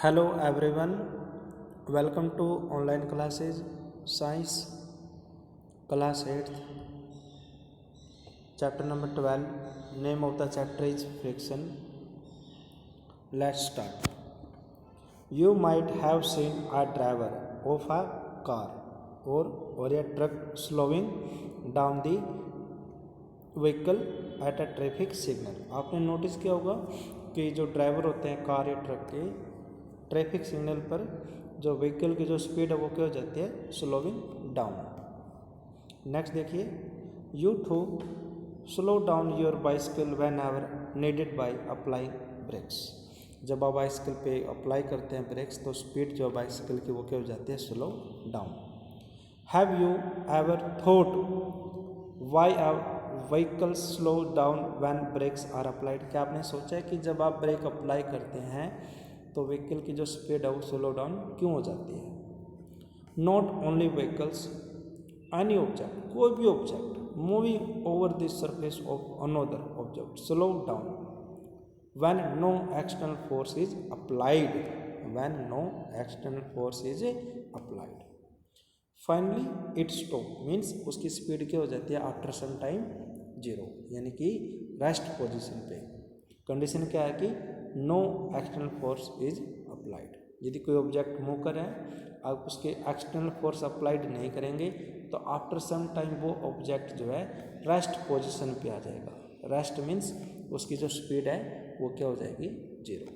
Hello everyone, welcome to online classes Science class 8th chapter number 12. Name of the chapter is friction. Let's start. You might have seen a driver of a car or a truck slowing down the vehicle at a traffic signal. आपने notice किया होगा कि जो driver होते हैं car या truck के, traffic signal पर जो व्हीकल की जो स्पीड है वो क्या हो जाती है, स्लोइंग डाउन। नेक्स्ट देखिए, you to slow down your bicycle whenever needed by applying brakes. जब आप बाइसिकल पे अप्लाई करते हैं ब्रेक्स तो स्पीड जो बाइसिकल की वो क्या हो जाती है, slow down. Have you ever thought why vehicle slow down when brakes are applied. क्या आपने सोचा है कि जब आप ब्रेक अप्लाई करते हैं तो व्हीकल की जो स्पीड है वो स्लो डाउन क्यों हो जाती है। Not only vehicles, any object, कोई भी object moving over the surface of another object slow down when no external force is applied, when no external force is applied. Finally it stop means उसकी speed क्या हो जाती है after some time zero, यानी कि rest position पे। Condition क्या है कि no external force is applied. यदि कोई ऑब्जेक्ट मूव कर रहा है, आप उसके एक्सटर्नल फोर्स अप्लाइड नहीं करेंगे तो आफ्टर सम टाइम वो ऑब्जेक्ट जो है रेस्ट पोजीशन पे आ जाएगा। रेस्ट मीन्स उसकी जो स्पीड है वो क्या हो जाएगी, जीरो।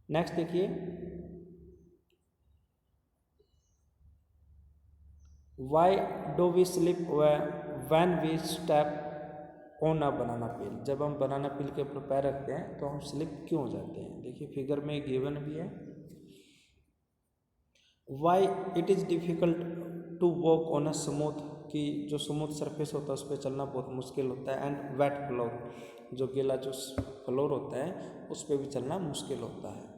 नेक्स्ट देखिए, why do we slip when we step on a banana peel. जब हम बनाना पील के ऊपर पैर रखते हैं तो हम स्लिप क्यों हो जाते हैं। देखिए फिगर में गिवन भी है, why it is difficult to walk on a smooth, कि जो स्मूथ सरफेस होता है उस पर चलना बहुत मुश्किल होता है। एंड वेट फ्लोर, जो गीला जो फ्लोर होता है उस पर भी चलना मुश्किल होता है।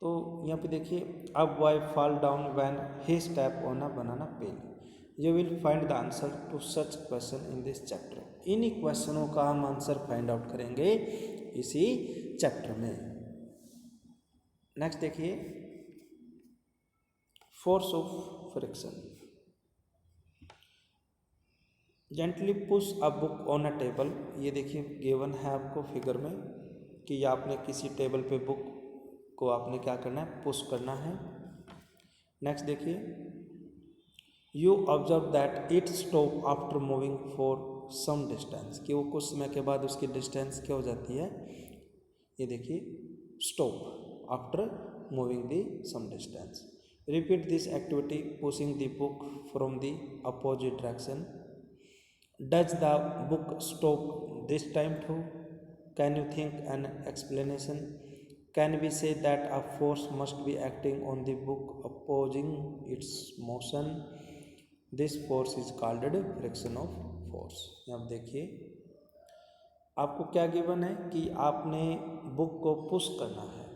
तो यहाँ पे देखिए, अब why fall down when he step on a banana peel. You will find the answer to such question in this chapter. इन्हीं क्वेश्चनों का हम आंसर फाइंड आउट करेंगे इसी चैप्टर में। नेक्स्ट देखिए, force of friction. Gently push a book on a table. ये देखिए गिवन है आपको फिगर में कि आपने किसी टेबल पे बुक को आपने क्या करना है, पुश करना है। नेक्स्ट देखिए, you observe that it stop after moving for some distance, कि वो कुछ समय के बाद उसकी डिस्टेंस क्या हो जाती है, ये देखिए stop after moving the some distance. Repeat this activity pushing the book from the opposite direction. Does the book stop this time too. Can you think an explanation. Can we say that a force must be acting on the book opposing its motion? This force is called friction of force। अब देखिए आपको क्या given है कि आपने book को push करना है,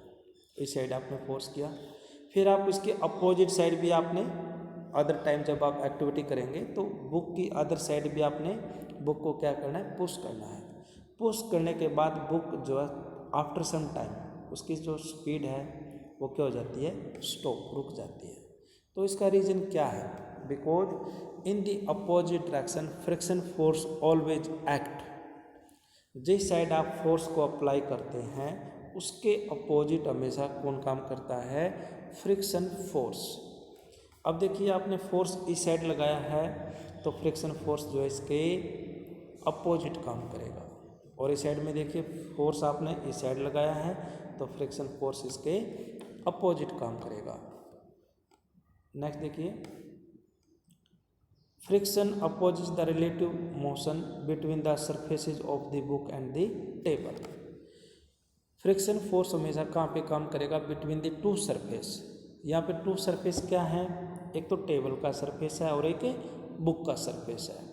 इस साइड आपने फोर्स किया, फिर आप इसके अपोजिट साइड भी आपने अदर टाइम जब आप एक्टिविटी करेंगे तो बुक की अदर साइड भी आपने बुक को क्या करना है, पुश करना है। पुश करने के बाद बुक जो है आफ्टर सम टाइम उसकी जो स्पीड है वो क्या हो जाती है, स्टॉप, रुक जाती है। तो इसका रीज़न क्या है, because in the opposite direction friction force always act. जिस साइड आप फोर्स को अप्लाई करते हैं उसके अपोजिट हमेशा कौन काम करता है, फ्रिक्शन फोर्स। अब देखिए आपने फोर्स इस साइड लगाया है तो फ्रिक्शन फोर्स जो है इसके अपोजिट काम करेगा, और इस साइड में देखिए फोर्स आपने इस साइड लगाया है तो फ्रिक्शन फोर्स इसके अपोजिट काम करेगा। नेक्स्ट देखिए, friction opposite the relative motion between the surfaces of the book and the table. Friction force हमेशा कहाँ पे काम करेगा, बिटवीन द टू सरफेस। यहाँ पे टू सरफेस क्या है, एक तो टेबल का सरफेस है और एक बुक का सरफेस है।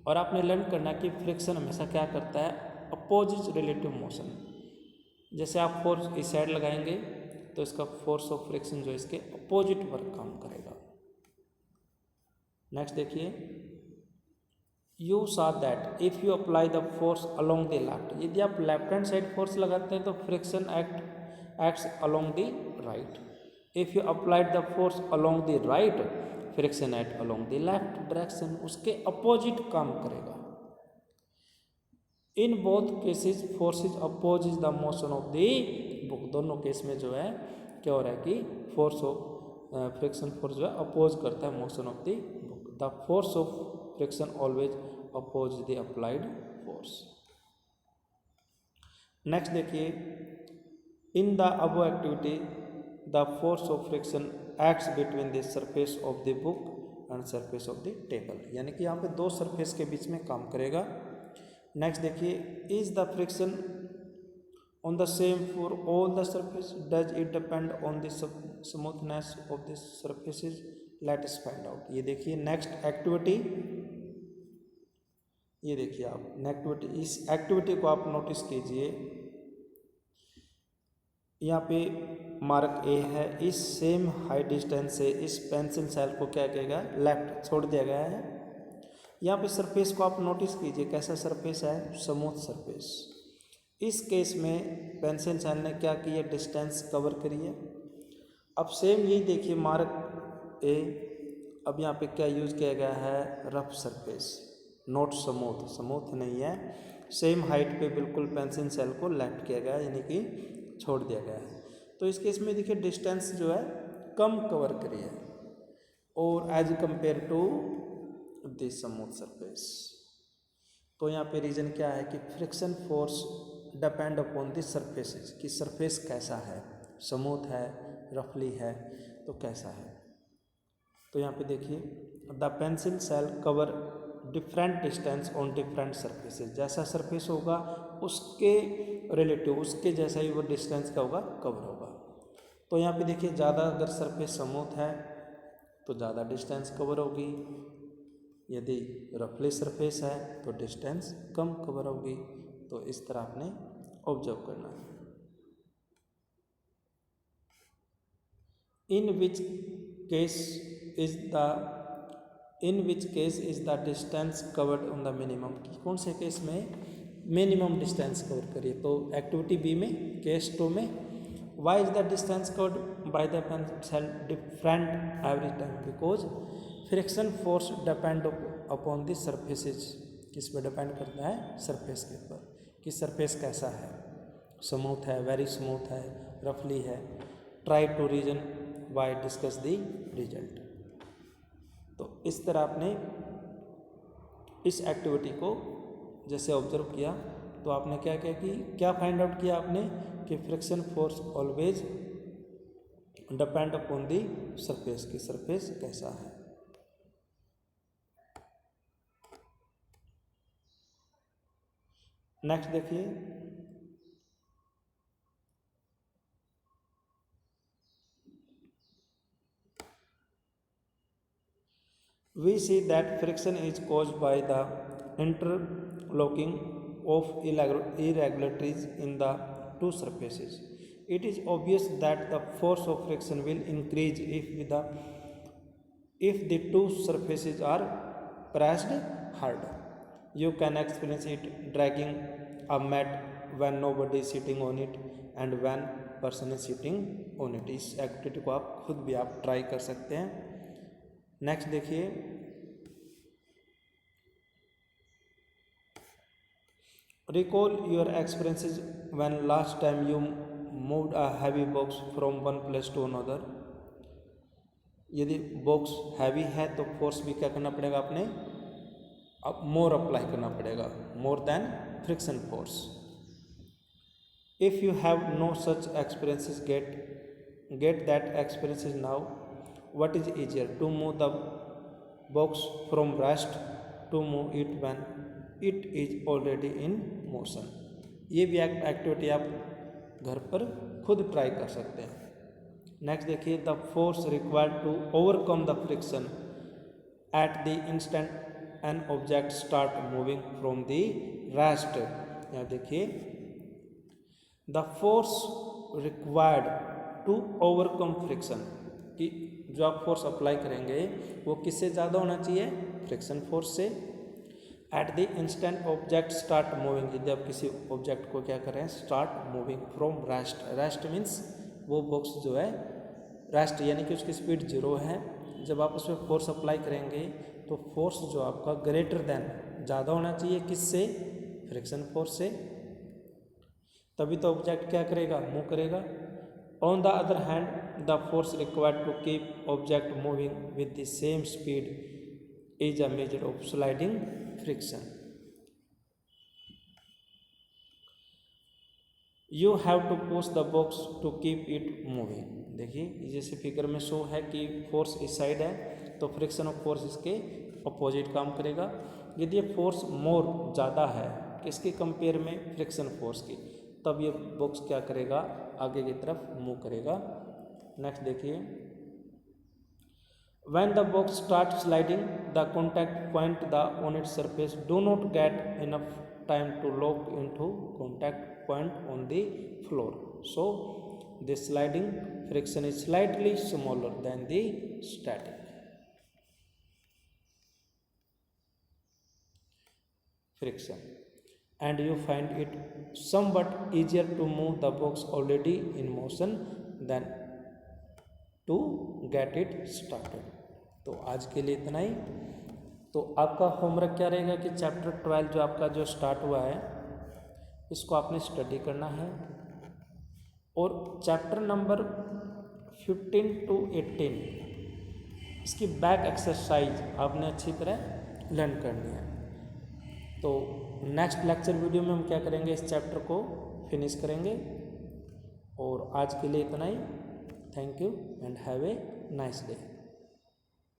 और आपने लर्न करना कि फ्रिक्शन हमेशा क्या करता है, अपोजिट रिलेटिव मोशन। जैसे आप फोर्स इस साइड लगाएंगे तो इसका फोर्स ऑफ फ्रिक्शन जो इसके अपोजिट वर्क काम करेगा। नेक्स्ट देखिए, you saw that if you apply the force along the left, यदि आप लेफ्ट हैंड साइड फोर्स लगाते हैं तो friction acts along the right. If you applied the force along the right, friction act along the left direction, उसके opposite काम करेगा। In both cases forces oppose the motion of the book, दोनों case में जो है क्या हो रहा है कि फोर्स ऑफ फ्रिक्शन फोर्स जो है अपोज करता है motion of the book. The force of friction always oppose the applied force. Next देखिए, in the above activity the force of friction acts between the surface of the book and surface of the table, यानी कि यहाँ पे दो surface के बीच में काम करेगा। नेक्स्ट देखिए, is the friction on the same for all the surface, does it depend on the smoothness of the surfaces, let us find out. ये देखिए नेक्स्ट एक्टिविटी, ये देखिए आप एक्टिविटी, इस एक्टिविटी को आप नोटिस कीजिए। यहाँ पे मार्क ए है, इस सेम हाई डिस्टेंस से इस पेंसिल सेल को क्या कहेगा, लेफ्ट छोड़ दिया गया है। यहाँ पे सरफेस को आप नोटिस कीजिए, कैसा सरफेस है, स्मूथ सरफेस। इस केस में पेंसिल सेल ने क्या किया, डिस्टेंस कवर करी है। अब सेम यही देखिए मार्क ए, अब यहाँ पे क्या यूज किया गया है, rough surface, not smooth, smooth नहीं है। सेम हाइट पे बिल्कुल पेंसिल सेल को लेफ्ट किया गया है, यानी कि छोड़ दिया गया है। तो इस केस में देखिए डिस्टेंस जो है कम कवर करी है और as compare to this smooth surface. तो यहाँ पे रीजन क्या है कि friction force depend upon this surfaces, कि सरफेस कैसा है, स्मूथ है, रफली है, तो कैसा है। तो यहाँ पे देखिए the pencil cell cover different distance on different surfaces, जैसा सरफेस होगा उसके रिलेटिव, उसके जैसा ही वो डिस्टेंस क्या होगा, कवर होगा। तो यहाँ पे देखिए ज़्यादा अगर सरफेस स्मूथ है तो ज़्यादा डिस्टेंस कवर होगी, यदि रफली सरफेस है तो डिस्टेंस कम कवर होगी। तो इस तरह आपने ऑब्जर्व करना है। In which case is the distance covered on the minimum, की कौन से केस में मिनिमम डिस्टेंस कवर करिए। तो एक्टिविटी बी में केस 2 में, why is the distance covered by the pencil different every time, because friction force depend upon the surfaces, किस पे डिपेंड करता है, सरफेस के ऊपर, कि सरफेस कैसा है, स्मूथ है, वेरी स्मूथ है, रफली है। Try to reason why, discuss the result. तो इस तरह आपने इस एक्टिविटी को जैसे ऑब्जर्व किया तो आपने क्या क्या कि क्या फाइंड आउट किया आपने, कि friction force always depend upon the surface, की सरफेस कैसा है। नेक्स्ट देखिए, we see that friction is caused by the interlocking of irregularities in the two surfaces. It is obvious that the force of friction will increase if the two surfaces are pressed hard. You can experience it dragging a mat when nobody is sitting on it and when person is sitting on it. इस activity को आप खुद भी आप try कर सकते हैं। Next देखिए, recall your experiences when last time you moved a heavy box from one place to another. यदि बॉक्स हैवी है तो फोर्स भी क्या करना पड़ेगा, आपने अब मोर अप्लाई करना पड़ेगा, more than friction force. If you have no such experiences, get that experiences now. What is easier, to move the box from rest, to move it when it is already in motion। ये भी activity आप घर पर खुद try कर सकते हैं। Next देखिए, the force required to overcome the friction at the instant an object start moving from the rest. यहाँ देखिए, the force required to overcome friction, कि जो आप फोर्स अप्लाई करेंगे वो किससे ज़्यादा होना चाहिए, फ्रिक्शन फोर्स से। Eight the instant object start moving, यदि आप किसी ऑब्जेक्ट को क्या कर रहे हैं, start moving from rest, rest means वो बॉक्स जो है रेस्ट यानी कि उसकी स्पीड 0 है, जब आप उसमें फोर्स अप्लाई करेंगे तो फोर्स जो आपका ग्रेटर देन ज़्यादा होना चाहिए किससे, फ्रिक्शन फोर्स से, तभी तो ऑब्जेक्ट क्या करेगा, मूव करेगा। On the other hand the force required to keep object moving with the same speed is a measure of sliding friction. You have to push the box to keep it moving. देखिए जैसे figure में show है कि force इस side है तो friction of force इसके opposite काम करेगा। यदि ये फोर्स मोर ज़्यादा है किसके कंपेयर में, फ्रिक्शन फोर्स की, तब ये बॉक्स क्या करेगा, आगे की तरफ मूव करेगा। नेक्स्ट देखिए, when the box starts sliding the contact point the on its surface do not get enough time to lock into contact point on the floor, so the sliding friction is slightly smaller than the static friction and you find it somewhat easier to move the box already in motion than to get it started। तो आज के लिए इतना ही। तो आपका homework क्या रहेगा कि चैप्टर 12 जो आपका जो स्टार्ट हुआ है इसको आपने स्टडी करना है और चैप्टर नंबर 15 to 18 इसकी बैक एक्सरसाइज आपने अच्छी तरह लर्न करनी है। तो नेक्स्ट लेक्चर वीडियो में हम क्या करेंगे, इस चैप्टर को फिनिश करेंगे। और आज के लिए इतना ही। Thank you and have a nice day.